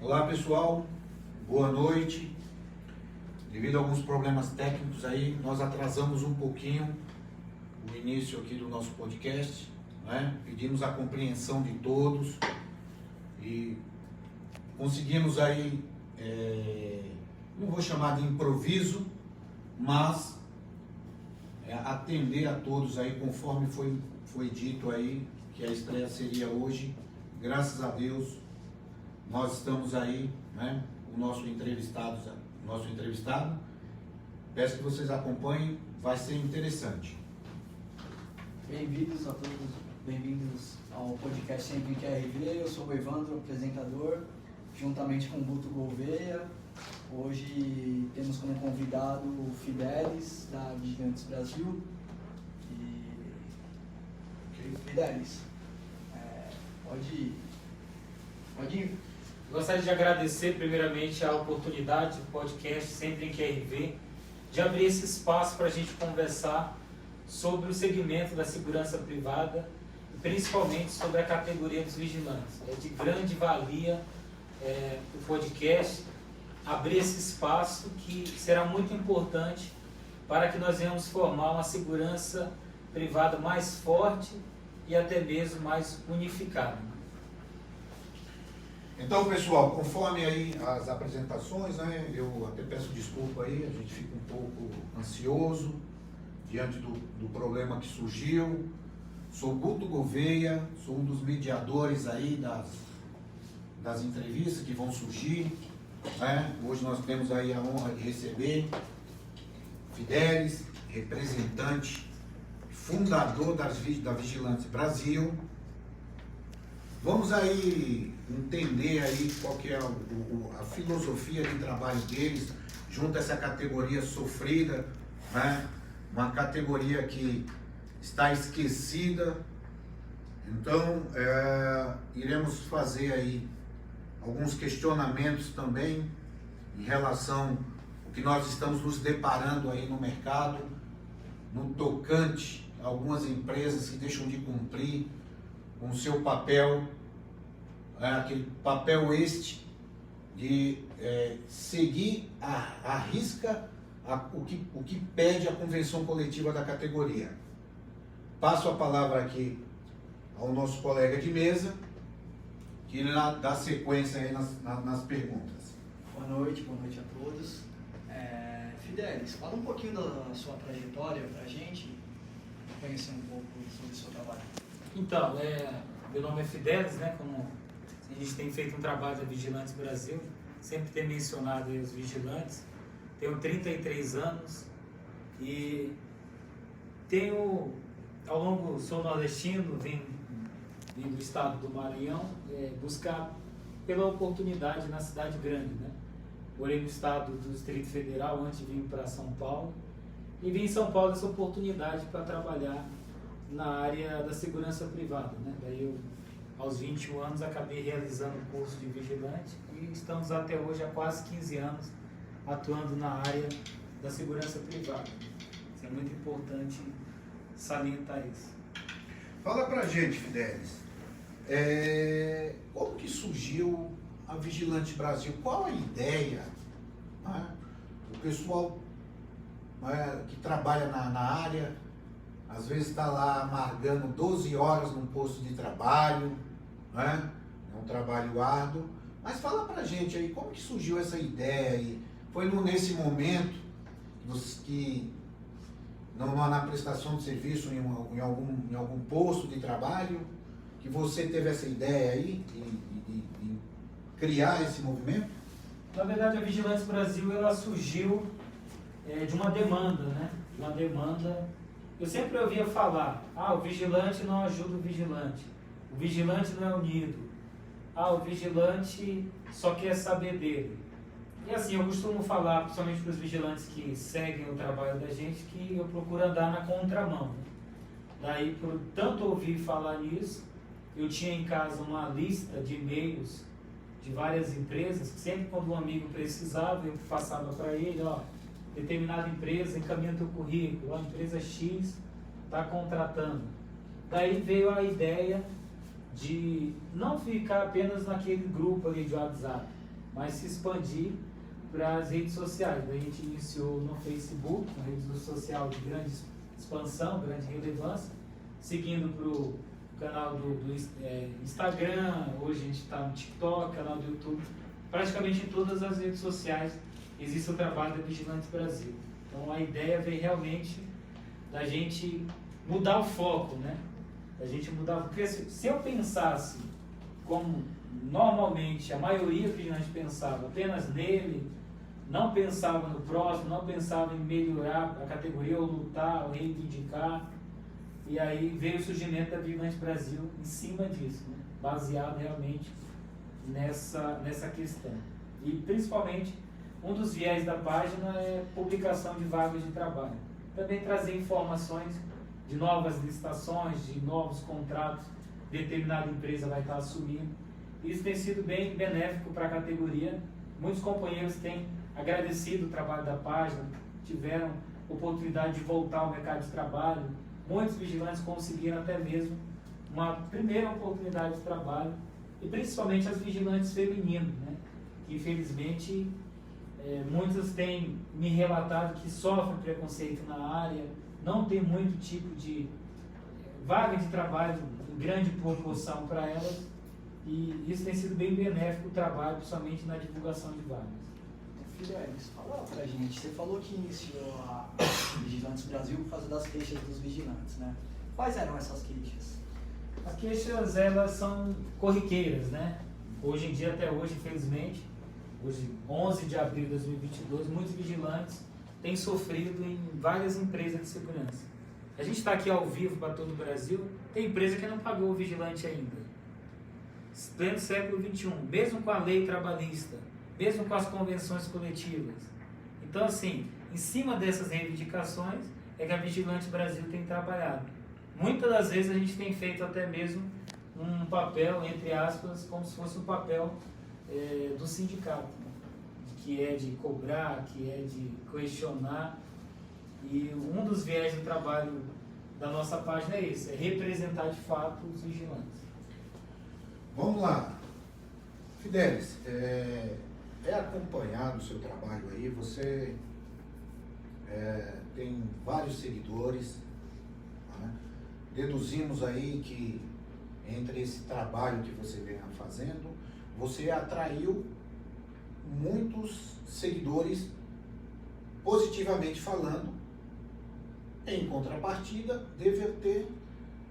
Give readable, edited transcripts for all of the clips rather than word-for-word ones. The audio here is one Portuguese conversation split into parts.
Olá pessoal, boa noite. Devido a alguns problemas técnicos aí, nós atrasamos um pouquinho o início aqui do nosso podcast, né? Pedimos a compreensão de todos e conseguimos aí, não vou chamar de improviso, mas atender a todos aí conforme foi dito aí que a estreia seria hoje. Graças a Deus nós estamos aí, né? O nosso entrevistado. Peço que vocês acompanhem, vai ser interessante. Bem-vindos a todos, bem-vindos ao podcast Sempre em QRV. Eu sou o Evandro, apresentador, juntamente com o Guto Gouveia. Hoje temos como convidado o Fidelis, da Vigilantes Brasil. Fidelis, pode ir. Gostaria de agradecer primeiramente a oportunidade do podcast Sempre em QRV, de abrir esse espaço para a gente conversar sobre o segmento da segurança privada e principalmente sobre a categoria dos vigilantes. É de grande valia o podcast abrir esse espaço que será muito importante para que nós venhamos formar uma segurança privada mais forte e até mesmo mais unificada. Então, pessoal, conforme aí as apresentações, né, eu até peço desculpa aí, a gente fica um pouco ansioso diante do problema que surgiu. Sou Guto Gouveia, sou um dos mediadores aí das entrevistas que vão surgir, né? Hoje nós temos aí a honra de receber Fidelis, representante, fundador da Vigilantes Brasil. Vamos aí entender aí qual que é a filosofia de trabalho deles junto a essa categoria sofrida, né? Uma categoria que está esquecida. Então, iremos fazer aí alguns questionamentos também em relação ao que nós estamos nos deparando aí no mercado, no tocante a algumas empresas que deixam de cumprir com o seu papel, aquele papel este de seguir à risca o que pede a convenção coletiva da categoria. Passo a palavra aqui ao nosso colega de mesa, que irá dar sequência aí nas perguntas. Boa noite a todos. Fidelis, fala um pouquinho da sua trajetória para a gente, conhecer um pouco sobre o seu trabalho. Então, meu nome é Fidelis, né? Como a gente tem feito um trabalho da Vigilantes Brasil, sempre tem mencionado aí os vigilantes. Tenho 33 anos e sou nordestino, vim do estado do Maranhão, buscar pela oportunidade na cidade grande, né? Morei no estado do Distrito Federal antes de vir para São Paulo e vim em São Paulo essa oportunidade para trabalhar na área da segurança privada, né? Daí eu, aos 21 anos, acabei realizando o curso de vigilante e estamos até hoje há quase 15 anos atuando na área da segurança privada. Isso é muito importante salientar isso. Fala pra gente, Fidelis, como que surgiu a Vigilante Brasil? Qual a ideia, né? O pessoal, né, que trabalha na área, às vezes está lá amargando 12 horas num posto de trabalho, né? É um trabalho árduo. Mas fala pra gente aí, como que surgiu essa ideia aí? Foi nesse momento que na prestação de serviço em algum posto de trabalho que você teve essa ideia aí de criar esse movimento? Na verdade, a Vigilantes Brasil ela surgiu de uma demanda, né? De uma demanda. Eu sempre ouvia falar, o vigilante não ajuda o vigilante não é unido, o vigilante só quer saber dele. E assim, eu costumo falar, principalmente para os vigilantes que seguem o trabalho da gente, que eu procuro andar na contramão. Daí, por tanto ouvir falar nisso, eu tinha em casa uma lista de e-mails de várias empresas, que sempre quando um amigo precisava, eu passava para ele, determinada empresa encaminha teu currículo, a empresa X está contratando. Daí veio a ideia de não ficar apenas naquele grupo ali de WhatsApp, mas se expandir para as redes sociais. Daí a gente iniciou no Facebook, uma rede social de grande expansão, grande relevância, seguindo para o canal do Instagram, hoje a gente está no TikTok, canal do YouTube, praticamente em todas as redes sociais existe o trabalho da Vigilantes Brasil. Então a ideia veio realmente da gente mudar o foco, né? Da gente mudar, porque se eu pensasse como normalmente a maioria do vigilante pensava, apenas nele, não pensava no próximo, não pensava em melhorar a categoria, ou lutar, ou reivindicar, e aí veio o surgimento da Vigilantes Brasil em cima disso, né? Baseado realmente nessa questão. E principalmente, um dos viés da página é publicação de vagas de trabalho. Também trazer informações de novas licitações, de novos contratos que determinada empresa vai estar assumindo. Isso tem sido bem benéfico para a categoria. Muitos companheiros têm agradecido o trabalho da página, tiveram oportunidade de voltar ao mercado de trabalho. Muitos vigilantes conseguiram até mesmo uma primeira oportunidade de trabalho, e principalmente as vigilantes femininas, né? Que infelizmente muitas têm me relatado que sofrem preconceito na área, não tem muito tipo de vaga de trabalho em grande proporção para elas, e isso tem sido bem benéfico o trabalho, principalmente na divulgação de vagas. Fidelis, fala pra gente, você falou que iniciou a Vigilantes Brasil por causa das queixas dos vigilantes, né? Quais eram essas queixas? As queixas, elas são corriqueiras, né? Hoje em dia, até hoje, infelizmente, hoje, 11 de abril de 2022, muitos vigilantes têm sofrido em várias empresas de segurança. A gente está aqui ao vivo para todo o Brasil, tem empresa que não pagou o vigilante ainda. Pleno século XXI, mesmo com a lei trabalhista, mesmo com as convenções coletivas. Então, assim, em cima dessas reivindicações é que a Vigilantes Brasil tem trabalhado. Muitas das vezes a gente tem feito até mesmo um papel, entre aspas, como se fosse o papel do sindicato, né? Que é de cobrar, que é de questionar. E um dos viés do trabalho da nossa página é esse, é representar de fato os vigilantes. Vamos lá. Fidelis, acompanhado o seu trabalho aí, você tem vários seguidores, né? Deduzimos aí que entre esse trabalho que você vem fazendo, você atraiu muitos seguidores positivamente falando. Em contrapartida, deve ter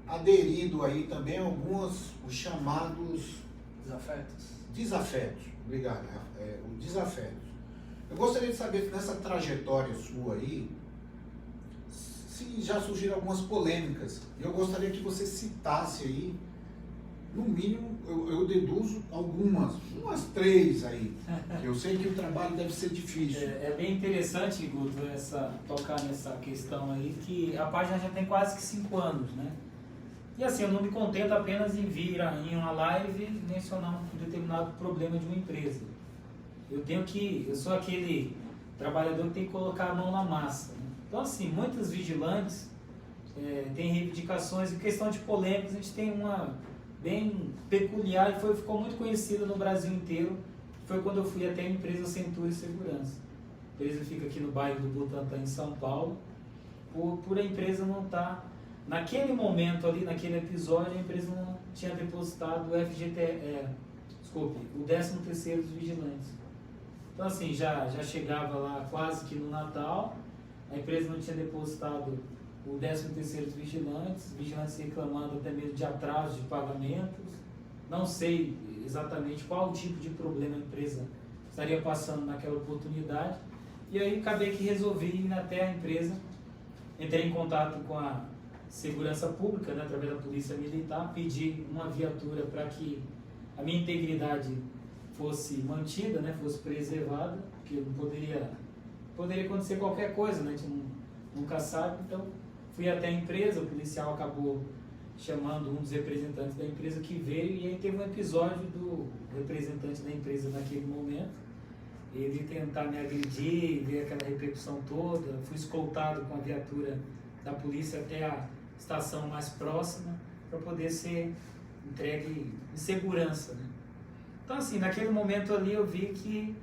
aderido aí também alguns os chamados desafetos. Obrigado, os desafetos. Eu gostaria de saber, nessa trajetória sua aí, se já surgiram algumas polêmicas. Eu gostaria que você citasse aí, no mínimo, eu deduzo umas 3 aí. Eu sei que o trabalho deve ser difícil. É bem interessante, Guto, tocar nessa questão aí, que a página já tem quase que 5 anos, né? E assim, eu não me contento apenas em vir em uma live e mencionar um determinado problema de uma empresa. Eu sou aquele trabalhador que tem que colocar a mão na massa, né? Então, assim, muitos vigilantes têm reivindicações, em questão de polêmicas, a gente tem uma bem peculiar e ficou muito conhecida no Brasil inteiro. Foi quando eu fui até a empresa Centuri Segurança. A empresa fica aqui no bairro do Butantã, em São Paulo, por a empresa não estar... Naquele momento ali, naquele episódio, a empresa não tinha depositado o o 13º dos vigilantes. Então, assim, já chegava lá quase que no Natal, a empresa não tinha depositado o 13º dos vigilantes reclamando até mesmo de atraso de pagamentos. Não sei exatamente qual tipo de problema a empresa estaria passando naquela oportunidade. E aí acabei que resolvi ir até a empresa, entrei em contato com a Segurança Pública, né, através da Polícia Militar, pedi uma viatura para que a minha integridade fosse mantida, né, fosse preservada, porque não poderia acontecer qualquer coisa, né, a gente nunca sabe. Então fui até a empresa, o policial acabou chamando um dos representantes da empresa que veio, e aí teve um episódio do representante da empresa naquele momento, ele tentar me agredir, ver aquela repercussão toda. Fui escoltado com a viatura da polícia até a estação mais próxima para poder ser entregue em segurança, né? Então, assim, naquele momento ali eu vi que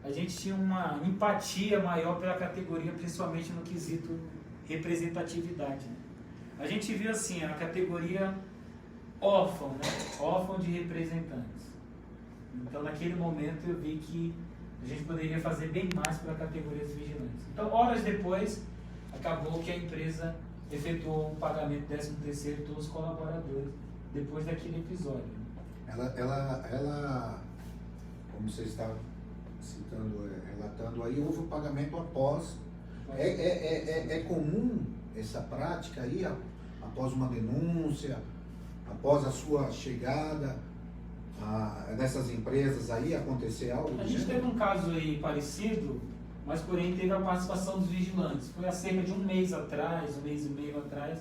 a gente tinha uma empatia maior pela categoria, principalmente no quesito representatividade, né? A gente viu assim, a categoria órfão, né? Órfão de representantes. Então, naquele momento eu vi que a gente poderia fazer bem mais pela categoria dos vigilantes. Então, horas depois, acabou que a empresa efetuou o pagamento 13º de todos os colaboradores, depois daquele episódio. Ela, como você está citando, relatando aí, houve um pagamento após. É comum essa prática aí, após uma denúncia, após a sua chegada nessas empresas aí, acontecer algo? A gente teve um caso aí parecido, mas porém teve a participação dos vigilantes. Foi há cerca de um mês atrás, um mês e meio atrás,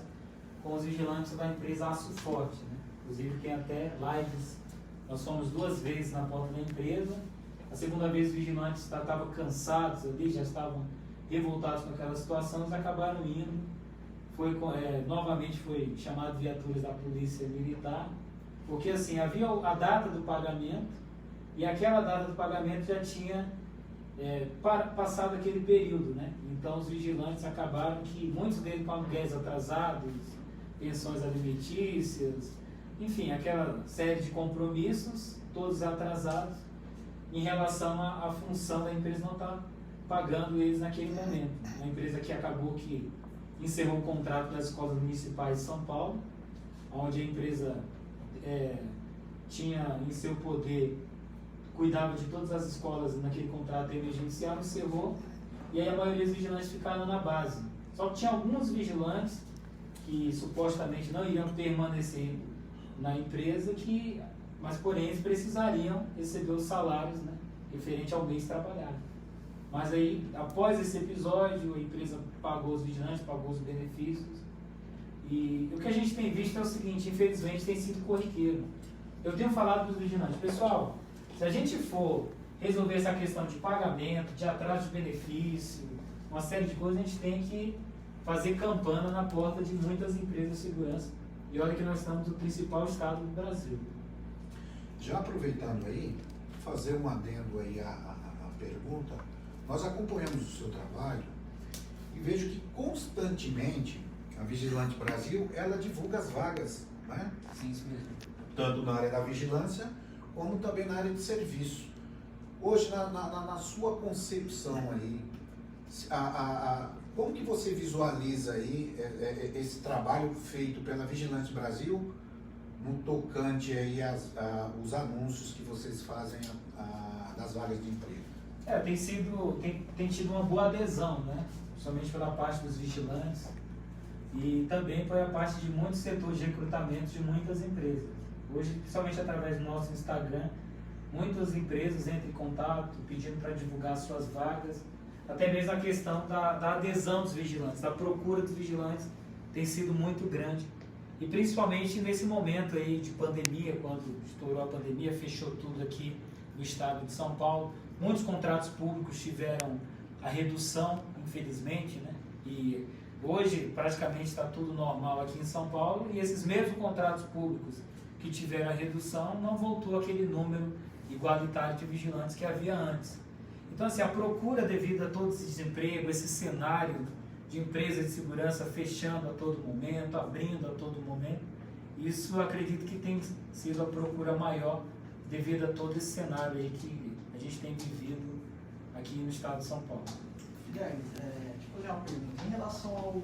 com os vigilantes da empresa Aço Forte, né? Inclusive tem até lives. Nós fomos 2 vezes na porta da empresa. A segunda vez os vigilantes estavam cansados ali, já estavam revoltados com aquela situação, eles acabaram indo. Novamente foi chamado viaturas da polícia militar, porque assim, havia a data do pagamento, e aquela data do pagamento já tinha passado aquele período, né? Então os vigilantes acabaram que muitos deles com aluguéis atrasados, pensões alimentícias, enfim, aquela série de compromissos, todos atrasados, em relação à função da empresa não estar pagando eles naquele momento. A empresa que acabou que encerrou o contrato das escolas municipais de São Paulo, onde a empresa tinha em seu poder, cuidava de todas as escolas naquele contrato emergencial, encerrou, e aí a maioria dos vigilantes ficaram na base. Só que tinha alguns vigilantes que supostamente não iriam permanecer na empresa, mas porém eles precisariam receber os salários, né, referente ao mês trabalhado. Mas aí, após esse episódio, a empresa pagou os vigilantes, pagou os benefícios. E o que a gente tem visto é o seguinte, infelizmente tem sido corriqueiro. Eu tenho falado para os vigilantes, pessoal, se a gente for resolver essa questão de pagamento, de atraso de benefício, uma série de coisas, a gente tem que fazer campana na porta de muitas empresas de segurança. E olha que nós estamos no principal estado do Brasil. Já aproveitando aí, fazer um adendo aí à pergunta, nós acompanhamos o seu trabalho e vejo que constantemente a Vigilante Brasil, ela divulga as vagas, né? Sim, isso mesmo. Tanto na área da vigilância, como também na área de serviço. Hoje, na sua concepção aí, como que você visualiza aí esse trabalho feito pela Vigilante Brasil no tocante aí os anúncios que vocês fazem das vagas de emprego? Tem tido uma boa adesão, né? Principalmente pela parte dos vigilantes e também pela parte de muitos setores de recrutamento de muitas empresas. Hoje, principalmente através do nosso Instagram, muitas empresas entram em contato pedindo para divulgar suas vagas. Até mesmo a questão da adesão dos vigilantes, da procura dos vigilantes tem sido muito grande. E principalmente nesse momento aí de pandemia, quando estourou a pandemia, fechou tudo aqui no estado de São Paulo. Muitos contratos públicos tiveram a redução, infelizmente, né? E hoje praticamente está tudo normal aqui em São Paulo, e esses mesmos contratos públicos que tiveram a redução não voltou aquele número igualitário de vigilantes que havia antes. Então, assim, a procura devido a todo esse desemprego, esse cenário de empresas de segurança fechando a todo momento, abrindo a todo momento, isso eu acredito que tem sido a procura maior devido a todo esse cenário aí que a gente tem vivido aqui no estado de São Paulo. Guilherme, deixa eu fazer uma pergunta. Em relação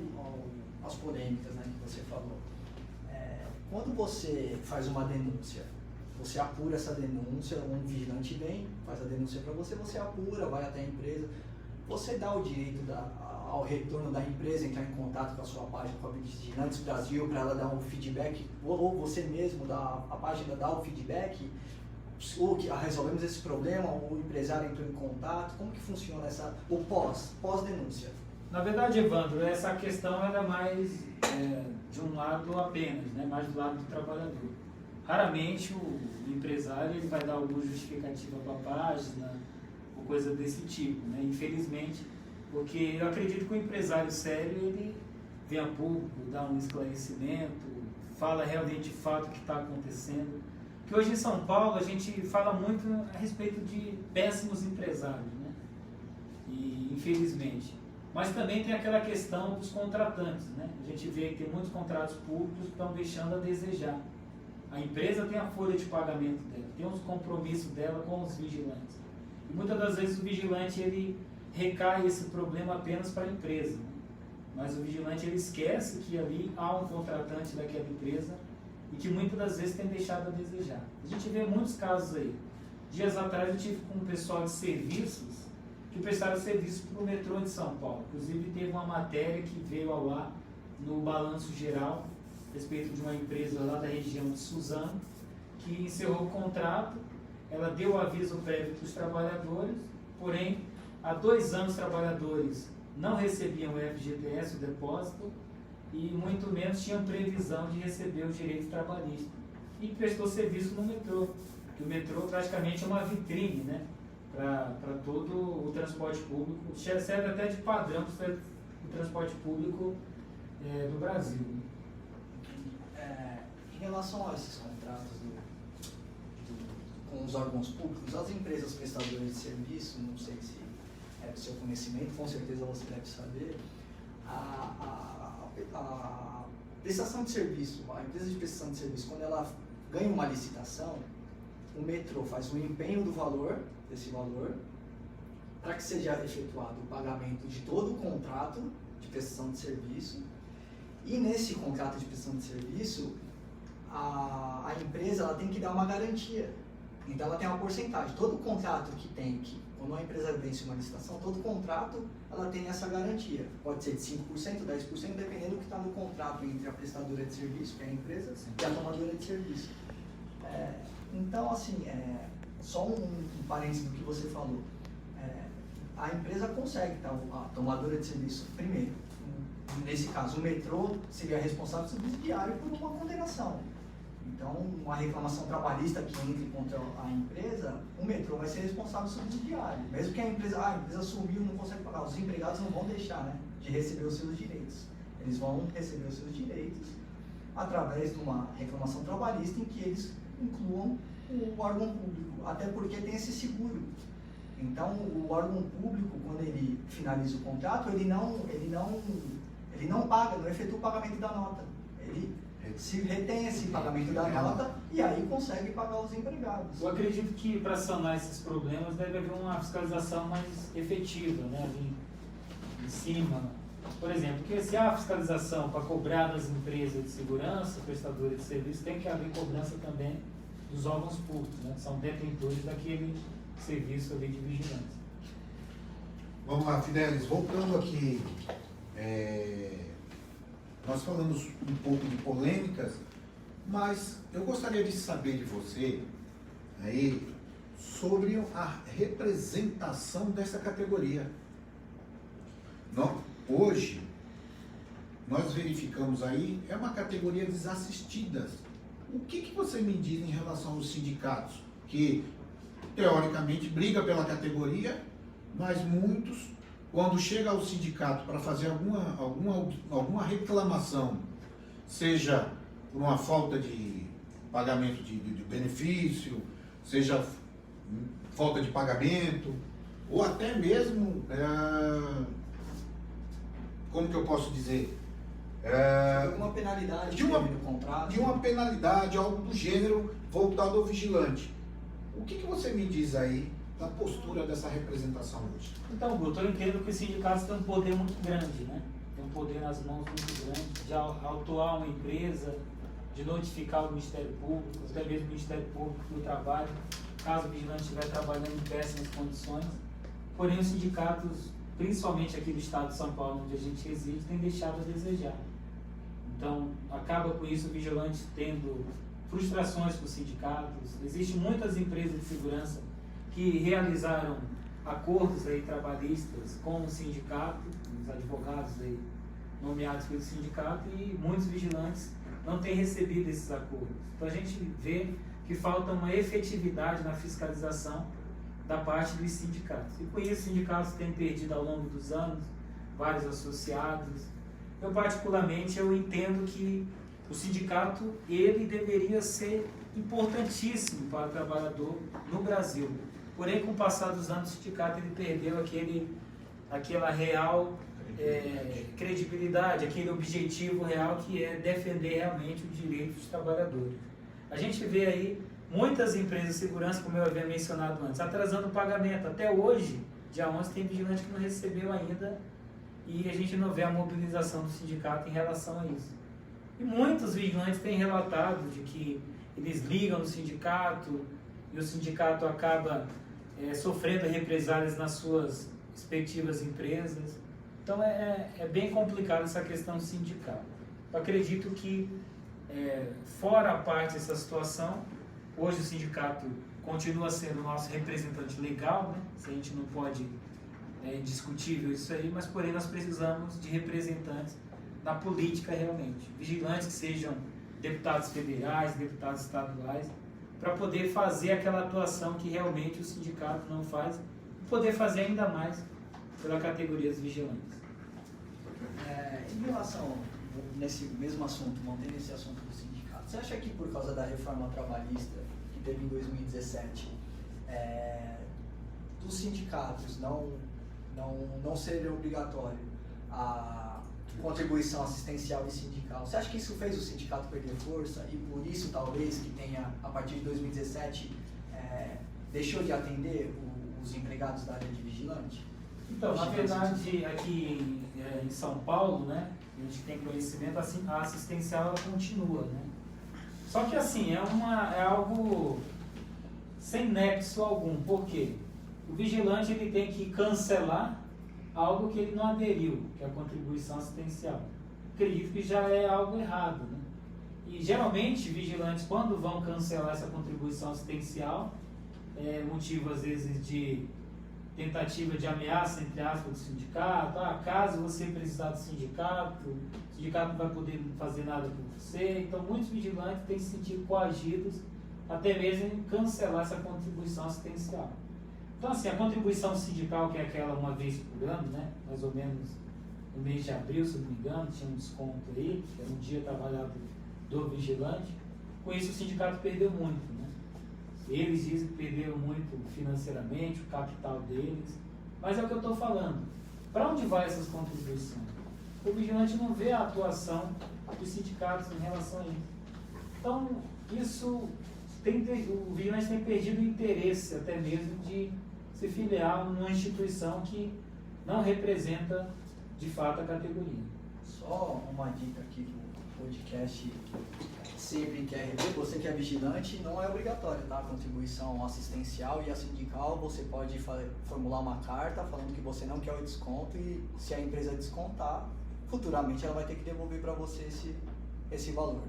às polêmicas, né, que você falou, quando você faz uma denúncia, você apura essa denúncia, um vigilante vem, faz a denúncia para você, você apura, vai até a empresa, você dá o direito ao retorno da empresa entrar em contato com a sua página, com a Vigilantes Brasil, para ela dar um feedback, ou você mesmo, a página dá o feedback, ou que resolvemos esse problema, o empresário entrou em contato, como que funciona o pós-denúncia? Na verdade, Evandro, essa questão era mais de um lado apenas, né? Mais do lado do trabalhador. Raramente o empresário ele vai dar alguma justificativa para a página ou coisa desse tipo, né? Infelizmente, porque eu acredito que o empresário sério ele vem a público, dá um esclarecimento, fala realmente de fato o que está acontecendo. que hoje em São Paulo a gente fala muito a respeito de péssimos empresários, né? E infelizmente. Mas também tem aquela questão dos contratantes, né? A gente vê que tem muitos contratos públicos que estão deixando a desejar. A empresa tem a folha de pagamento dela, tem os compromissos dela com os vigilantes. E muitas das vezes o vigilante ele recai esse problema apenas para a empresa, né? Mas o vigilante ele esquece que ali há um contratante daquela empresa e que muitas das vezes tem deixado a desejar. A gente vê muitos casos aí. Dias atrás eu tive com um pessoal de serviços que prestaram serviço para o metrô de São Paulo. Inclusive teve uma matéria que veio ao ar no Balanço Geral a respeito de uma empresa lá da região de Suzano que encerrou o contrato. Ela deu o aviso prévio para os trabalhadores, porém há 2 anos os trabalhadores não recebiam o FGTS, o depósito, e muito menos tinham previsão de receber o direito trabalhista. E prestou serviço no metrô, que o metrô praticamente é uma vitrine, né, para todo o transporte público, serve até de padrão para o transporte público do Brasil. Em relação a esses contratos com os órgãos públicos, as empresas prestadoras de serviço, não sei se é do seu conhecimento, com certeza você deve saber, a prestação de serviço, a empresa de prestação de serviço, quando ela ganha uma licitação, o metrô faz um empenho do valor, desse valor, para que seja efetuado o pagamento de todo o contrato de prestação de serviço. E nesse contrato de prestação de serviço, a empresa ela tem que dar uma garantia. Então ela tem uma porcentagem. Todo contrato que tem, quando uma empresa vence uma licitação, todo contrato ela tem essa garantia. Pode ser de 5%, 10%, dependendo do que está no contrato entre a prestadora de serviço, que é a empresa, e a tomadora de serviço. Então, assim, só um parênteses do que você falou. A empresa consegue, tá, a tomadora de serviço, primeiro, nesse caso, o metrô seria responsável subsidiário por uma condenação. Então, uma reclamação trabalhista que entre contra a empresa, o metrô vai ser responsável subsidiário. Mesmo que a empresa sumiu, não consegue pagar, os empregados não vão deixar, né, de receber os seus direitos. Eles vão receber os seus direitos através de uma reclamação trabalhista em que eles incluam o órgão público, até porque tem esse seguro. Então, o órgão público, quando ele finaliza o contrato, ele não paga, não efetua o pagamento da nota. Ele se retém esse pagamento da nota e aí consegue pagar os empregados. Eu acredito que para sanar esses problemas deve haver uma fiscalização mais efetiva, né, ali em cima. Por exemplo, porque se há fiscalização para cobrar das empresas de segurança, prestadores de serviço, tem que haver cobrança também dos órgãos públicos, né, que são detentores daquele serviço ali de vigilância. Vamos lá, Fidelis, voltando aqui, nós falamos um pouco de polêmicas, mas eu gostaria de saber de você aí sobre a representação dessa categoria. Hoje, nós verificamos aí, é uma categoria desassistida. O que você me diz em relação aos sindicatos, que teoricamente briga pela categoria, mas muitos, quando chega ao sindicato para fazer alguma reclamação, seja por uma falta de pagamento de benefício, seja falta de pagamento, ou até mesmo, como que eu posso dizer? Alguma penalidade no contrato? De uma penalidade, algo do gênero voltado ao vigilante. O que você me diz aí da postura dessa representação hoje? Então, Guto, eu entendo que os sindicatos têm um poder muito grande, né? Tem um poder nas mãos muito grande de autuar uma empresa, de notificar o Ministério Público, até mesmo o Ministério Público do Trabalho, caso o vigilante estiver trabalhando em péssimas condições. Porém, os sindicatos, principalmente aqui do estado de São Paulo, onde a gente reside, têm deixado a desejar. Então, acaba com isso o vigilante tendo frustrações com os sindicatos. Existem muitas empresas de segurança que realizaram acordos aí trabalhistas com o sindicato, os advogados aí nomeados pelo sindicato, e muitos vigilantes não têm recebido esses acordos. Então a gente vê que falta uma efetividade na fiscalização da parte dos sindicatos. E com isso os sindicatos têm perdido ao longo dos anos vários associados. Eu particularmente eu entendo que o sindicato ele deveria ser importantíssimo para o trabalhador no Brasil. Porém, com o passar dos anos, o sindicato ele perdeu aquela real credibilidade, aquele objetivo real que é defender realmente os direitos dos trabalhadores. A gente vê aí muitas empresas de segurança, como eu havia mencionado antes, atrasando o pagamento. Até hoje, dia 11, tem vigilante que não recebeu ainda e a gente não vê a mobilização do sindicato em relação a isso. E muitos vigilantes têm relatado de que eles ligam no sindicato e o sindicato acaba sofrendo represálias nas suas respectivas empresas. Então é bem complicado essa questão sindical. Eu acredito que, fora a parte dessa situação, hoje o sindicato continua sendo o nosso representante legal, né? Se a gente não pode, é indiscutível isso aí, mas porém nós precisamos de representantes da política realmente, vigilantes que sejam deputados federais, deputados estaduais, para poder fazer aquela atuação que realmente o sindicato não faz, e poder fazer ainda mais pela categoria dos vigilantes. Em relação, nesse mesmo assunto, mantendo esse assunto do sindicato, você acha que por causa da reforma trabalhista que teve em 2017, dos sindicatos não ser obrigatório a contribuição assistencial e sindical, você acha que isso fez o sindicato perder força e por isso talvez que tenha, a partir de 2017, deixou de atender os empregados da área de vigilante? Então, na verdade, aqui em São Paulo, né, a gente tem conhecimento, assim, a assistencial ela continua, né? Só que assim, é algo sem nexo algum. Por quê? O vigilante ele tem que cancelar algo que ele não aderiu, que é a contribuição assistencial. Acredito que já é algo errado, né? E geralmente, vigilantes, quando vão cancelar essa contribuição assistencial, motivo às vezes de tentativa de ameaça, entre aspas, do sindicato. Caso você precisar do sindicato, o sindicato não vai poder fazer nada por você. Então, muitos vigilantes têm se sentido coagidos até mesmo em cancelar essa contribuição assistencial. Então, assim, a contribuição sindical, que é aquela uma vez por ano, né, mais ou menos no mês de abril, se não me engano, tinha um desconto aí, que era um dia trabalhado do vigilante. Com isso, o sindicato perdeu muito, né? Eles dizem que perderam muito financeiramente, o capital deles. Mas é o que eu estou falando. Para onde vai essas contribuições? O vigilante não vê a atuação dos sindicatos em relação a isso. Então, o vigilante tem perdido o interesse até mesmo de se filiar numa instituição que não representa de fato a categoria. Só uma dica aqui do podcast sempre quer rever, você que é vigilante, não é obrigatório, tá? A contribuição assistencial e a sindical, você pode formular uma carta falando que você não quer o desconto e se a empresa descontar, futuramente ela vai ter que devolver para você esse valor.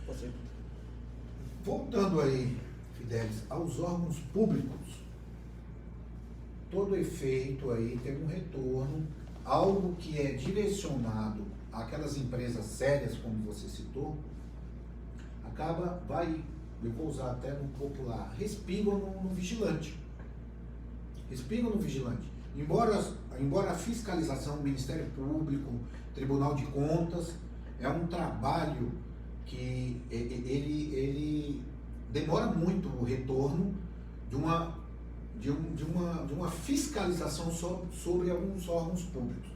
Você. Voltando aí, Fidelis, aos órgãos públicos, todo efeito aí tem um retorno, algo que é direcionado àquelas empresas sérias, como você citou, eu vou usar até no popular, respingam no vigilante. Respingam no vigilante. Embora a fiscalização, o Ministério Público, Tribunal de Contas, é um trabalho que ele demora muito o retorno de uma fiscalização sobre alguns órgãos públicos.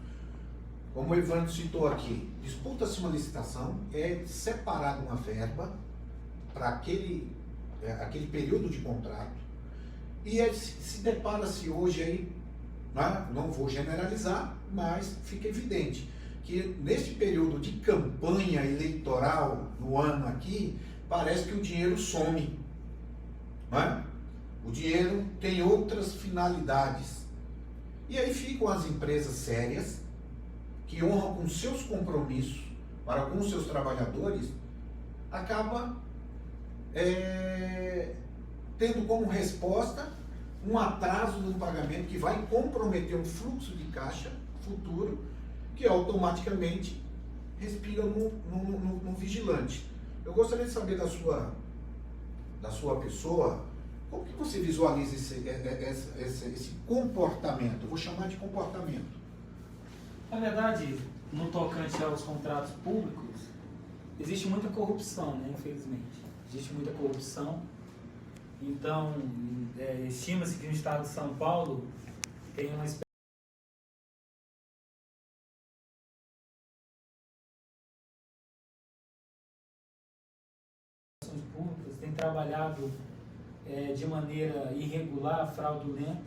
Como o Evandro citou aqui, disputa-se uma licitação, é separada uma verba para aquele período de contrato e se depara-se hoje aí, né, não vou generalizar, mas fica evidente que neste período de campanha eleitoral no ano aqui, parece que o dinheiro some, né? O dinheiro tem outras finalidades. E aí ficam as empresas sérias, que honram com seus compromissos para com seus trabalhadores, acaba tendo como resposta um atraso no pagamento que vai comprometer um fluxo de caixa futuro, que automaticamente respinga no vigilante. Eu gostaria de saber da sua pessoa, como que você visualiza esse comportamento? Eu vou chamar de comportamento. Na verdade, no tocante aos contratos públicos, existe muita corrupção, né, infelizmente. existe muita corrupção. Então, estima-se que no estado de São Paulo tem uma espécie públicas, tem trabalhado de maneira irregular, fraudulenta,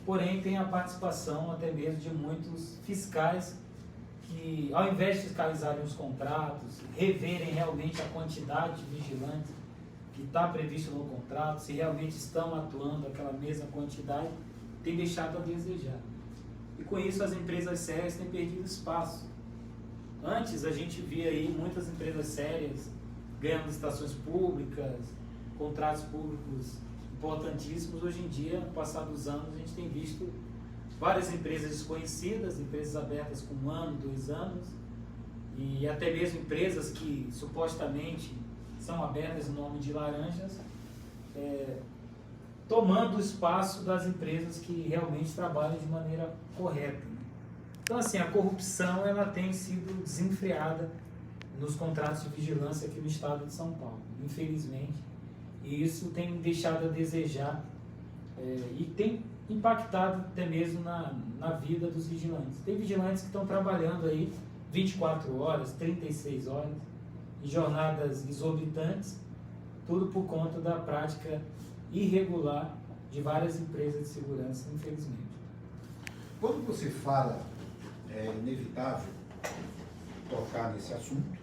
porém tem a participação até mesmo de muitos fiscais que, ao invés de fiscalizarem os contratos, reverem realmente a quantidade de vigilantes que está previsto no contrato, se realmente estão atuando aquela mesma quantidade, tem deixado a desejar. E com isso as empresas sérias têm perdido espaço. Antes a gente via aí muitas empresas sérias ganhando licitações públicas, contratos públicos importantíssimos. Hoje em dia, no passar dos anos, a gente tem visto várias empresas desconhecidas, empresas abertas com 1 ano, 2 anos, e até mesmo empresas que supostamente são abertas em nome de laranjas, tomando o espaço das empresas que realmente trabalham de maneira correta. Então, assim, a corrupção ela tem sido desenfreada nos contratos de vigilância aqui no estado de São Paulo, infelizmente, e isso tem deixado a desejar e tem impactado até mesmo na vida dos vigilantes. Tem vigilantes que estão trabalhando aí 24 horas, 36 horas, em jornadas exorbitantes, tudo por conta da prática irregular de várias empresas de segurança, infelizmente. Quando você fala, é inevitável tocar nesse assunto,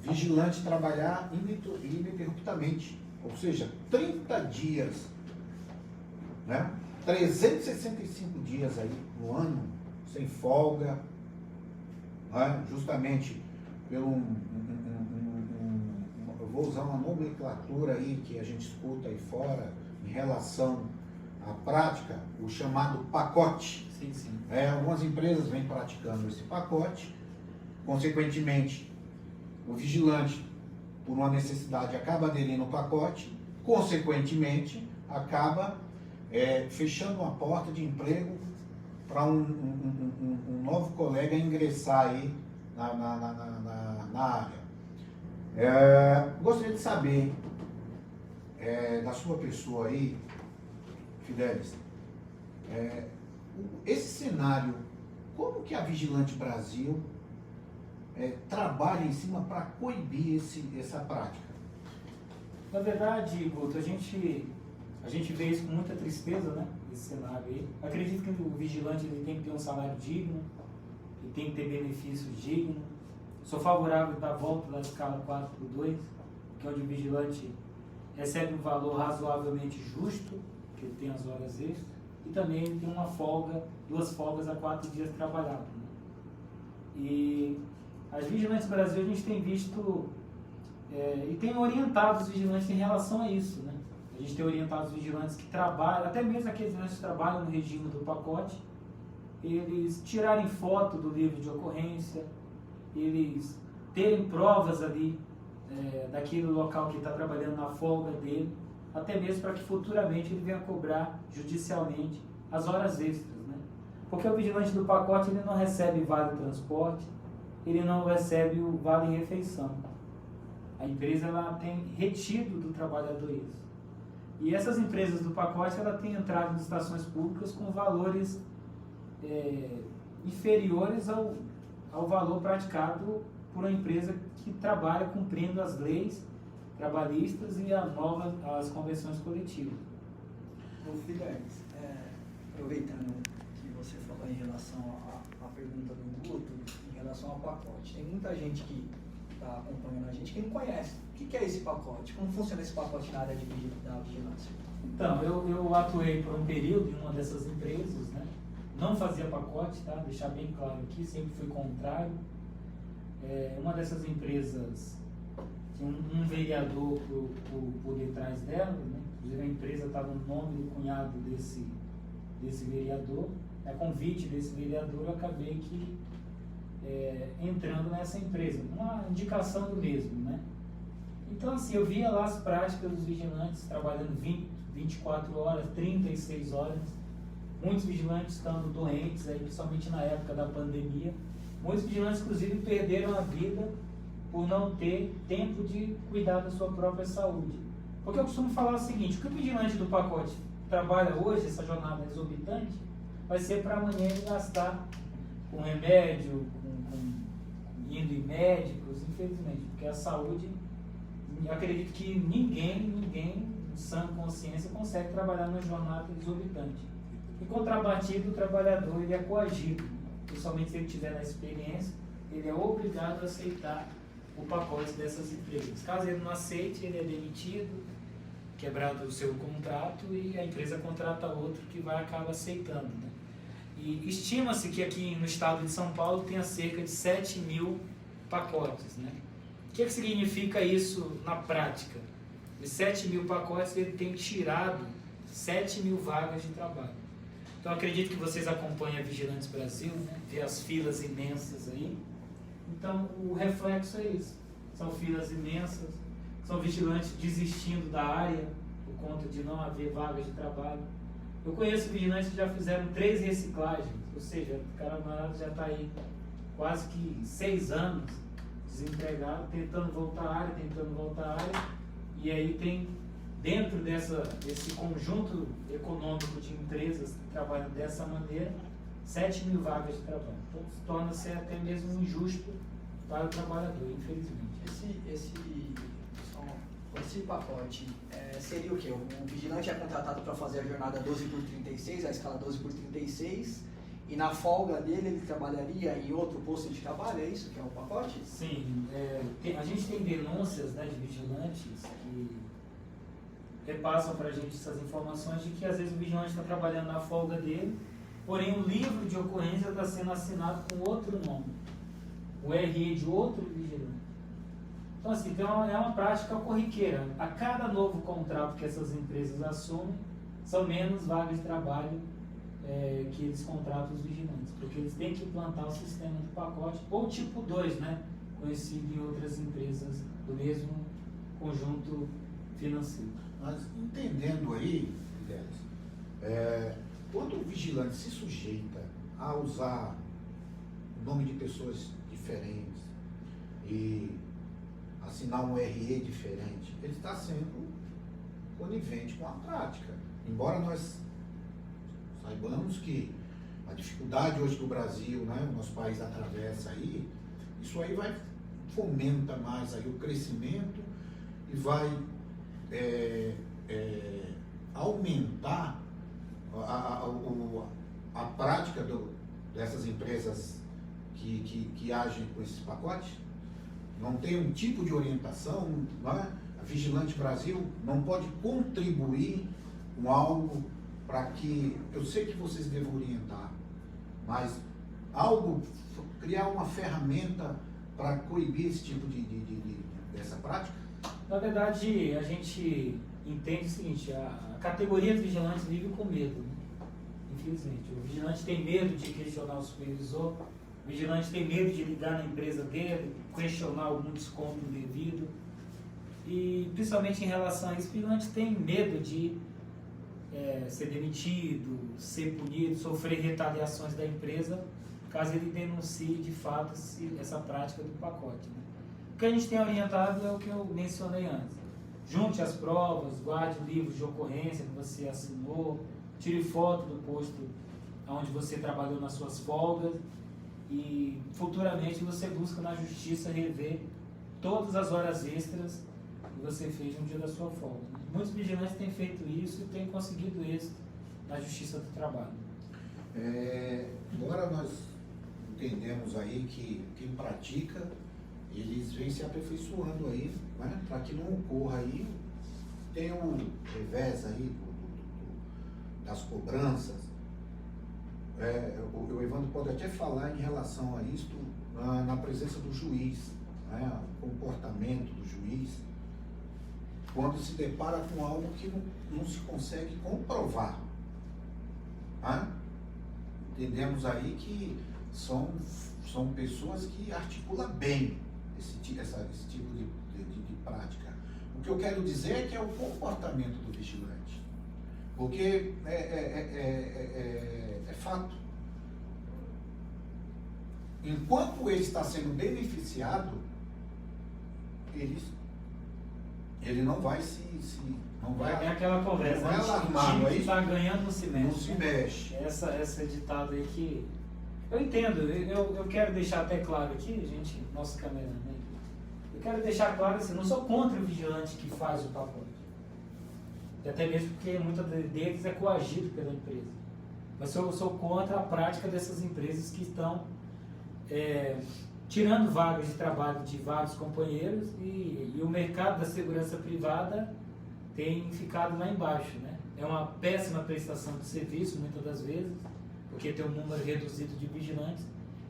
vigilante trabalhar ininterruptamente, ou seja, 30 dias, né? 365 dias aí no ano, sem folga, né? Justamente pelo eu vou usar uma nomenclatura aí que a gente escuta aí fora em relação à prática, o chamado pacote. Sim, sim. Algumas empresas vêm praticando esse pacote, consequentemente, o vigilante, por uma necessidade, acaba aderindo ao pacote, consequentemente, acaba fechando uma porta de emprego para um novo colega ingressar aí na área. Gostaria de saber da sua pessoa aí, Fidelis, esse cenário, como que a Vigilante Brasil trabalha em cima para coibir essa prática? Na verdade, Guto, a gente vê isso com muita tristeza, né? Esse cenário aí. Acredito que o vigilante ele tem que ter um salário digno, ele tem que ter benefícios dignos. Sou favorável da volta da escala 4x2, que é onde o vigilante recebe um valor razoavelmente justo, que ele tem as horas extras, e também ele tem uma folga, 2 folgas a 4 dias trabalhados. Né? E as Vigilantes Brasil a gente tem visto e tem orientado os vigilantes em relação a isso, né? A gente tem orientado os vigilantes que trabalham, até mesmo aqueles vigilantes que trabalham no regime do pacote, eles tirarem foto do livro de ocorrência, eles terem provas ali daquele local que está trabalhando na folga dele, até mesmo para que futuramente ele venha cobrar judicialmente as horas extras, né? Porque o vigilante do pacote ele não recebe vale transporte, ele não recebe o vale refeição. A empresa ela tem retido do trabalhador isso. E essas empresas do pacote ela tem entrado nas estações públicas com valores inferiores ao valor praticado por uma empresa que trabalha cumprindo as leis trabalhistas e as convenções coletivas. Ô Fidelis, aproveitando que você falou em relação à pergunta do Guto, em relação ao pacote, tem muita gente que está acompanhando a gente que não conhece. O que é esse pacote? Como funciona esse pacote na área da vigilância? Então, eu atuei por um período em uma dessas empresas, né? Não fazia pacote, tá? Deixar bem claro aqui, sempre fui contrário. Uma dessas empresas tinha um vereador por detrás dela, né? Inclusive a empresa estava no nome do cunhado desse vereador. A convite desse vereador, eu acabei entrando nessa empresa, uma indicação do mesmo, né? Então, assim, eu via lá as práticas dos vigilantes trabalhando 24 horas, 36 horas, muitos vigilantes estando doentes, aí, principalmente na época da pandemia. Muitos vigilantes, inclusive, perderam a vida por não ter tempo de cuidar da sua própria saúde. Porque eu costumo falar o seguinte, o que o vigilante do pacote trabalha hoje, essa jornada exorbitante, vai ser para amanhã ele gastar com remédio, indo em médicos, infelizmente, porque a saúde, eu acredito que ninguém, em sã consciência, consegue trabalhar numa jornada exorbitante. Em contrapartida, o trabalhador ele é coagido, principalmente se ele tiver na experiência, ele é obrigado a aceitar o pacote dessas empresas. Caso ele não aceite, ele é demitido, quebrado o seu contrato e a empresa contrata outro que vai acabar aceitando, né? E estima-se que aqui no estado de São Paulo tenha cerca de 7 mil pacotes, né? O que significa isso na prática? De 7 mil pacotes, ele tem tirado 7 mil vagas de trabalho. Então, acredito que vocês acompanham a Vigilantes Brasil, né? Vê as filas imensas aí. Então, o reflexo é isso. São filas imensas, são vigilantes desistindo da área por conta de não haver vagas de trabalho. Eu conheço vigilantes que já fizeram 3 reciclagens, ou seja, o cara já está aí quase que 6 anos desempregado, tentando voltar à área, e aí tem, dentro desse conjunto econômico de empresas que trabalham dessa maneira, 7 mil vagas de trabalho. Então, torna-se até mesmo injusto para o trabalhador, infelizmente. Esse pacote seria o quê? O vigilante é contratado para fazer a jornada 12x36, a escala 12x36, e na folga dele ele trabalharia em outro posto de trabalho, é isso que é o pacote? Sim, a gente tem denúncias, né, de vigilantes que repassam para a gente essas informações de que às vezes o vigilante está trabalhando na folga dele, porém o livro de ocorrência está sendo assinado com outro nome, o RE de outro vigilante. Então, assim, é uma prática corriqueira. A cada novo contrato que essas empresas assumem, são menos vagas de trabalho que eles contratam os vigilantes, porque eles têm que implantar o sistema de pacote, ou tipo 2, né, conhecido em outras empresas do mesmo conjunto financeiro. Mas entendendo aí, Fidelis, quando o vigilante se sujeita a usar o nome de pessoas diferentes e assinar um RE diferente, ele está sendo conivente com a prática. Embora nós saibamos que a dificuldade hoje do Brasil, né, o nosso país atravessa aí, isso aí fomenta mais aí o crescimento e vai aumentar a prática dessas empresas que agem com esses pacotes. Não tem um tipo de orientação, não é? A Vigilante Brasil não pode contribuir com algo para que, eu sei que vocês devem orientar, mas algo, criar uma ferramenta para coibir esse tipo dessa prática? Na verdade, a gente entende o seguinte, a categoria de vigilante vive com medo, né? Infelizmente. O vigilante tem medo de questionar o supervisor, o vigilante tem medo de ligar na empresa dele, questionar algum desconto indevido. E, principalmente em relação a isso, o vigilante tem medo de ser demitido, ser punido, sofrer retaliações da empresa, caso ele denuncie de fato essa prática do pacote, né? O que a gente tem orientado é o que eu mencionei antes. Junte as provas, guarde o livro de ocorrência que você assinou, tire foto do posto onde você trabalhou nas suas folgas e futuramente você busca na justiça rever todas as horas extras que você fez no dia da sua folga. Muitos vigilantes têm feito isso e têm conseguido êxito na justiça do trabalho. Agora nós entendemos aí que quem pratica, eles vêm se aperfeiçoando aí, né? Para que não ocorra aí, tem o revés aí das cobranças. O Evandro pode até falar em relação a isto na presença do juiz, né? O comportamento do juiz, quando se depara com algo que não se consegue comprovar. Né? Entendemos aí que são pessoas que articulam bem esse tipo de prática. O que eu quero dizer é que é o comportamento do vigilante. Porque é fato. Enquanto ele está sendo beneficiado, ele não vai não vai, É aquela conversa, não vai né? alarmar, O time não é que isso? está ganhando não se mexe. Não se mexe. Essa ditado aí que... Eu entendo, eu quero deixar até claro aqui, gente, nosso cameraman, eu quero deixar claro assim, não sou contra o vigilante que faz o pacote. Até mesmo porque muitas deles é coagido pela empresa. Mas eu sou contra a prática dessas empresas que estão tirando vagas de trabalho de vários companheiros e o mercado da segurança privada tem ficado lá embaixo, né? É uma péssima prestação de serviço, muitas das vezes, porque tem um número reduzido de vigilantes.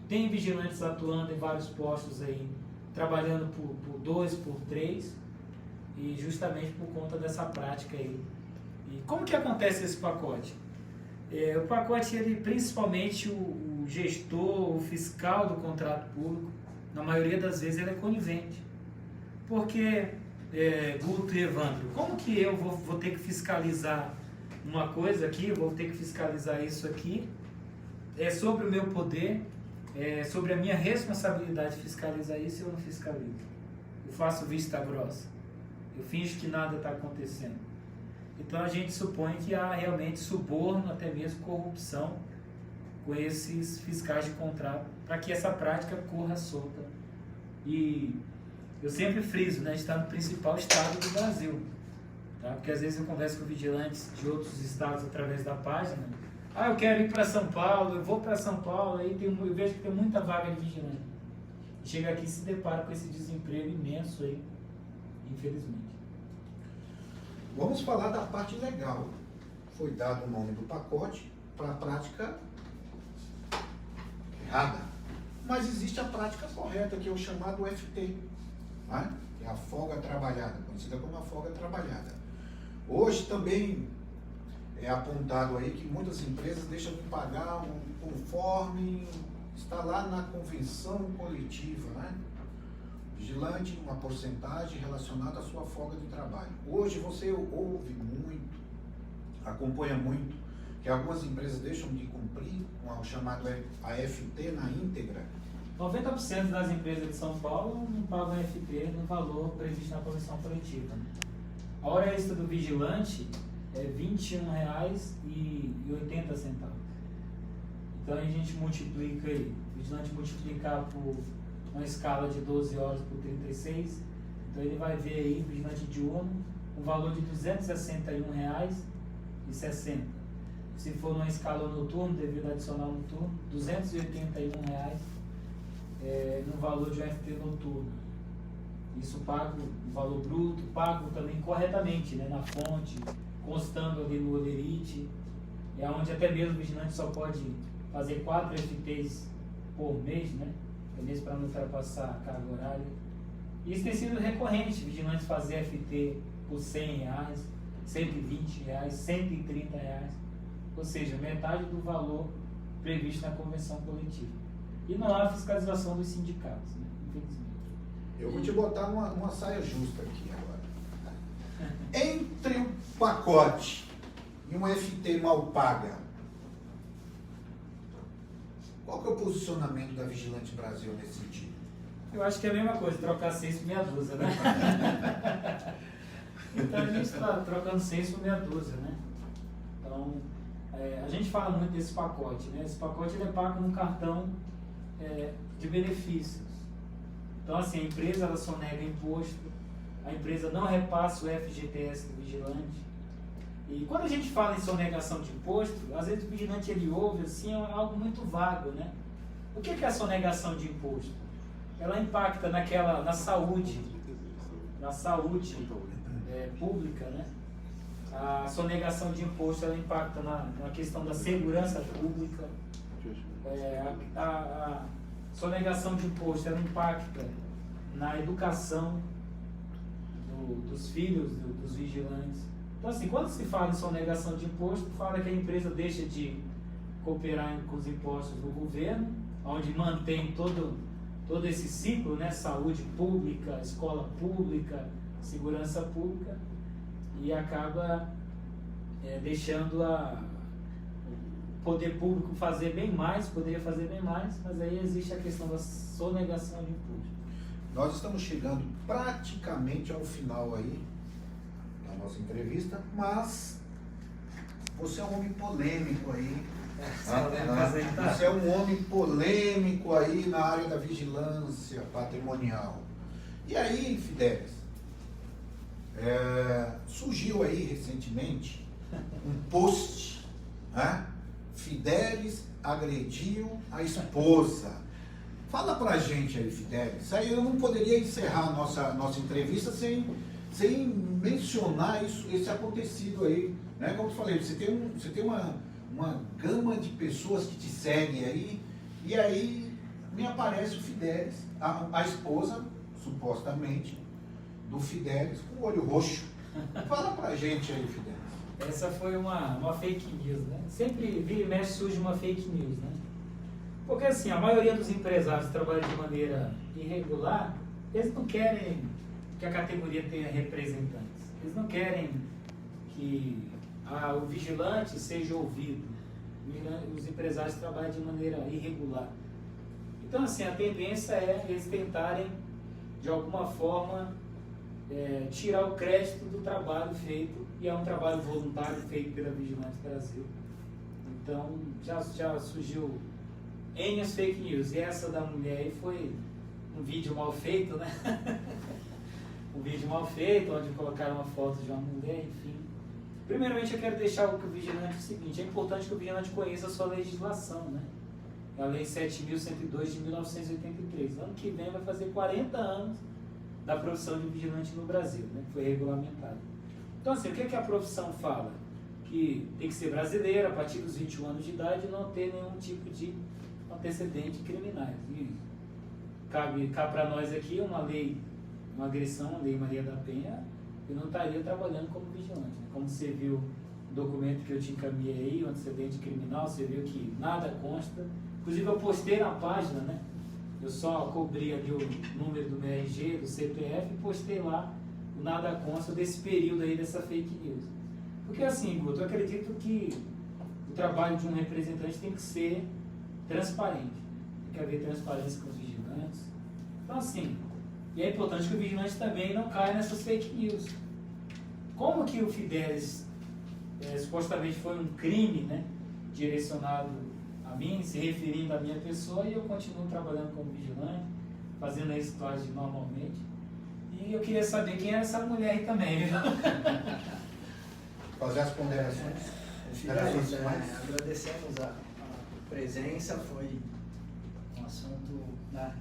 Tem vigilantes atuando em vários postos aí, trabalhando por 2, por 3, e justamente por conta dessa prática aí. E como que acontece esse pacote? O pacote, ele, principalmente o gestor, o fiscal do contrato público, na maioria das vezes ele é conivente. Porque, Guto e Evandro, como que eu vou ter que fiscalizar uma coisa aqui, vou ter que fiscalizar isso aqui, sobre o meu poder, sobre a minha responsabilidade de fiscalizar isso, eu não fiscalizo. Eu faço vista grossa. Eu finjo que nada está acontecendo. Então a gente supõe que há realmente suborno, até mesmo corrupção, com esses fiscais de contrato, para que essa prática corra solta. E eu sempre friso, né, está no principal estado do Brasil. Tá? Porque às vezes eu converso com vigilantes de outros estados através da página. Eu quero ir para São Paulo, eu vou para São Paulo, aí eu vejo que tem muita vaga de vigilante. Chega aqui e se depara com esse desemprego imenso aí, infelizmente. Vamos falar da parte legal. Foi dado o nome do pacote para a prática errada. Mas existe a prática correta, que é o chamado FT, né? Que é a folga trabalhada, conhecida como a folga trabalhada. Hoje também é apontado aí que muitas empresas deixam de pagar conforme está lá na convenção coletiva, né? Vigilante, uma porcentagem relacionada à sua folga de trabalho. Hoje você ouve muito, acompanha muito, que algumas empresas deixam de cumprir com o chamado AFT na íntegra. 90% das empresas de São Paulo não pagam AFT no valor previsto na convenção coletiva. A hora extra do vigilante é R$ 21,80. Então a gente multiplica aí, o vigilante multiplicar por uma escala de 12 horas por 36, então ele vai ver aí, vigilante diurno, um valor de R$ 261,60. Se for numa escala noturna, devido adicional noturno, R$ 281 no valor de um FT noturno. Isso pago, o valor bruto, pago também corretamente, né, na fonte, constando ali no Olerite, onde até mesmo o vigilante só pode fazer 4 FTs por mês, né? Mesmo para não ultrapassar a carga horária. Isso tem sido recorrente, vigilantes fazer FT por R$ 100, R$ 120, R$ 130, ou seja, metade do valor previsto na convenção coletiva. E não há fiscalização dos sindicatos, né? Infelizmente. Eu vou te botar uma saia justa aqui agora. Entre o pacote e um FT mal paga, qual que é o posicionamento da Vigilante Brasil nesse sentido? Eu acho que é a mesma coisa, trocar 6 por meia dúzia, né? Então a gente está trocando 6 por meia dúzia, né? Então, a gente fala muito desse pacote, né? Esse pacote ele é pago num cartão de benefícios. Então, assim, a empresa ela sonega imposto, a empresa não repassa o FGTS do vigilante. E quando a gente fala em sonegação de imposto, às vezes o vigilante ele ouve assim, algo muito vago, né? O que é a sonegação de imposto? Ela impacta na saúde pública, né? A sonegação de imposto ela impacta na questão da segurança pública. A sonegação de imposto ela impacta na educação dos filhos dos vigilantes. Então, assim, quando se fala em sonegação de imposto, fala que a empresa deixa de cooperar com os impostos do governo, onde mantém todo esse ciclo, né? Saúde pública, escola pública, segurança pública, e acaba deixando o poder público fazer bem mais, poderia fazer bem mais, mas aí existe a questão da sonegação de imposto. nós estamos chegando praticamente ao final aí da nossa entrevista, mas você é um homem polêmico aí. Você é um homem polêmico aí na área da vigilância patrimonial. E aí, Fidelis, surgiu aí recentemente um post, né? Fidelis agrediu a esposa. Fala pra gente aí, Fidelis. Isso aí eu não poderia encerrar a nossa entrevista sem mencionar esse acontecido aí, né? Como eu falei, você tem uma gama de pessoas que te seguem aí, e aí me aparece o Fidelis, a esposa, supostamente, do Fidelis, com o olho roxo. Fala pra gente aí, Fidelis. Essa foi uma fake news, né? Sempre vira e mexe surge uma fake news, né? Porque assim, a maioria dos empresários que trabalham de maneira irregular, eles não querem que a categoria tenha representantes. Eles não querem que o vigilante seja ouvido. Os empresários trabalham de maneira irregular. Então, assim, a tendência é eles tentarem, de alguma forma, tirar o crédito do trabalho feito, e é um trabalho voluntário feito pela Vigilante Brasil. Então, já surgiu N fake news, e essa da mulher aí foi um vídeo mal feito, né? Um vídeo mal feito, onde colocaram uma foto de uma mulher, enfim. Primeiramente, eu quero deixar o vigilante o seguinte: é importante que o vigilante conheça a sua legislação, né? É a Lei 7.102 de 1983. Ano que vem vai fazer 40 anos da profissão de vigilante no Brasil, né? Foi regulamentado. Então, assim, o que a profissão fala? Que tem que ser brasileira, a partir dos 21 anos de idade, e não ter nenhum tipo de antecedente criminais. E cabe para nós aqui uma agressão, a Lei Maria da Penha, eu não estaria trabalhando como vigilante, né? Como você viu o documento que eu te encaminhei aí, o antecedente criminal, você viu que nada consta. Inclusive eu postei na página, né? Eu só cobri ali o número do meu RG, do CPF, e postei lá o nada consta desse período aí, dessa fake news. Porque assim, Guto, eu acredito que o trabalho de um representante tem que ser transparente. Tem que haver transparência com os vigilantes. Então assim, e é importante que o vigilante também não caia nessas fake news. Como que o Fidelis supostamente foi um crime, né, direcionado a mim, se referindo à minha pessoa, e eu continuo trabalhando como vigilante, fazendo isso quase normalmente. E eu queria saber quem era essa mulher aí também, viu? Fazer as ponderações. Agradecemos a presença, foi um assunto, né,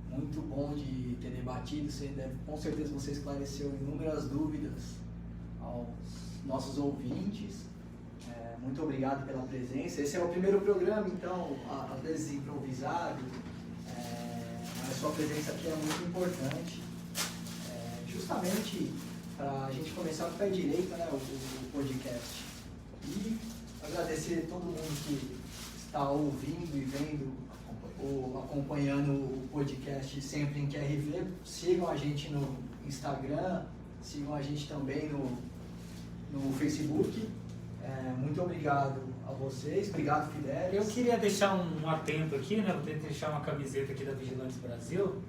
muito bom de ter debatido. Com certeza você esclareceu inúmeras dúvidas aos nossos ouvintes. Muito obrigado pela presença. Esse é o primeiro programa, então, às vezes improvisado, mas a sua presença aqui é muito importante, justamente para a gente começar com o pé direito, né, o podcast. E agradecer a todo mundo que está ouvindo e vendo, ou acompanhando o podcast sempre em QRV. Sigam a gente no Instagram, sigam a gente também no Facebook. Muito obrigado a vocês, obrigado, Fidelis. Eu queria deixar um atento aqui, né? Vou deixar uma camiseta aqui da Vigilante Brasil,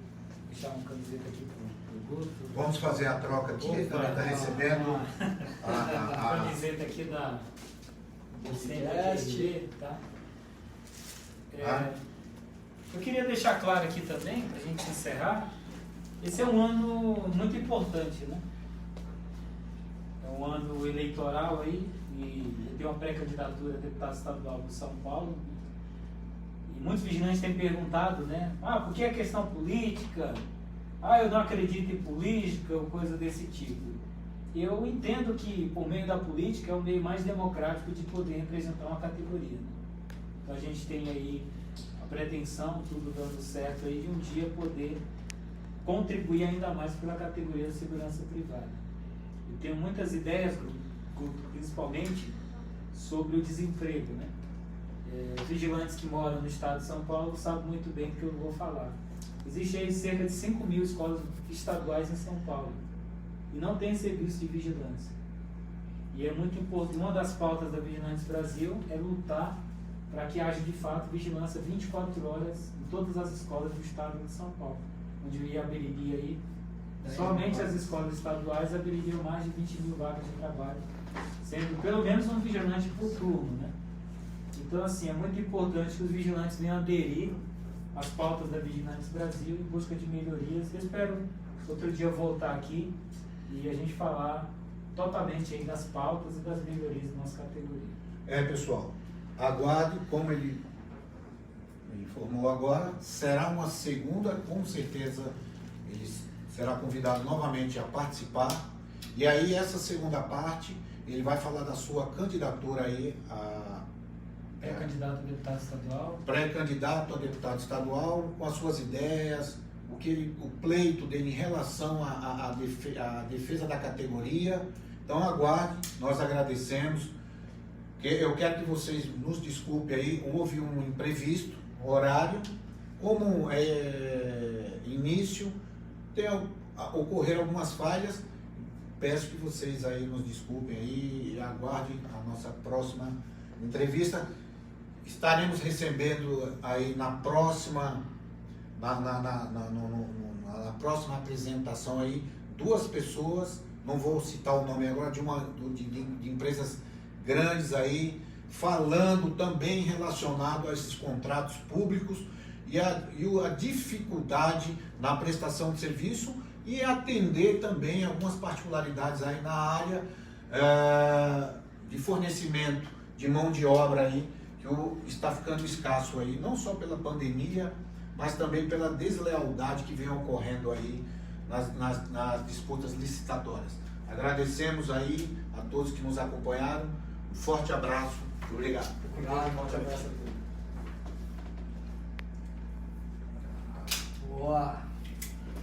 deixar uma camiseta aqui pro Guto. Vamos fazer a troca aqui, ele também está recebendo a camiseta aqui da podcast, tá? Eu queria deixar claro aqui também, para a gente encerrar, esse é um ano muito importante, né? É um ano eleitoral aí, e eu tenho uma pré-candidatura a deputado estadual de São Paulo, e muitos vigilantes têm perguntado, né? Por que a questão política? Eu não acredito em política, ou coisa desse tipo. Eu entendo que, por meio da política, é o meio mais democrático de poder representar uma categoria, né? Então a gente tem aí a pretensão, tudo dando certo aí, de um dia poder contribuir ainda mais pela categoria da segurança privada. Eu tenho muitas ideias, principalmente sobre o desemprego, né? Vigilantes que moram no estado de São Paulo sabem muito bem do que eu vou falar. Existem aí cerca de 5.000 escolas estaduais em São Paulo e não tem serviço de vigilância. E é muito importante, uma das pautas da Vigilante Brasil é lutar para que haja de fato vigilância 24 horas em todas as escolas do estado de São Paulo. onde o IABRD aí, Daí somente vai. as escolas estaduais abririam mais de 20 mil vagas de trabalho, sendo pelo menos um vigilante por turno, né? Então, assim, é muito importante que os vigilantes venham aderir às pautas da Vigilantes Brasil em busca de melhorias. Eu espero outro dia voltar aqui e a gente falar totalmente aí das pautas e das melhorias da nossa categoria. Pessoal, aguarde, como ele informou agora, será uma segunda, com certeza, ele será convidado novamente a participar, e aí essa segunda parte, ele vai falar da sua candidatura aí a Pré-candidato a deputado estadual. pré-candidato a deputado estadual, com as suas ideias, o pleito dele em relação à defesa da categoria. Então aguarde, nós agradecemos. Eu quero que vocês nos desculpem aí, houve um imprevisto, horário, como início, ocorreram algumas falhas. Peço que vocês aí nos desculpem aí e aguardem a nossa próxima entrevista. Estaremos recebendo aí na próxima próxima apresentação aí 2 pessoas, não vou citar o nome agora, de empresas grandes aí, falando também relacionado a esses contratos públicos e a dificuldade na prestação de serviço e atender também algumas particularidades aí na área de fornecimento de mão de obra aí, que está ficando escasso aí, não só pela pandemia, mas também pela deslealdade que vem ocorrendo aí nas disputas licitatórias. Agradecemos aí a todos que nos acompanharam, um forte abraço, obrigado. Obrigado, um forte abraço a todos. Boa!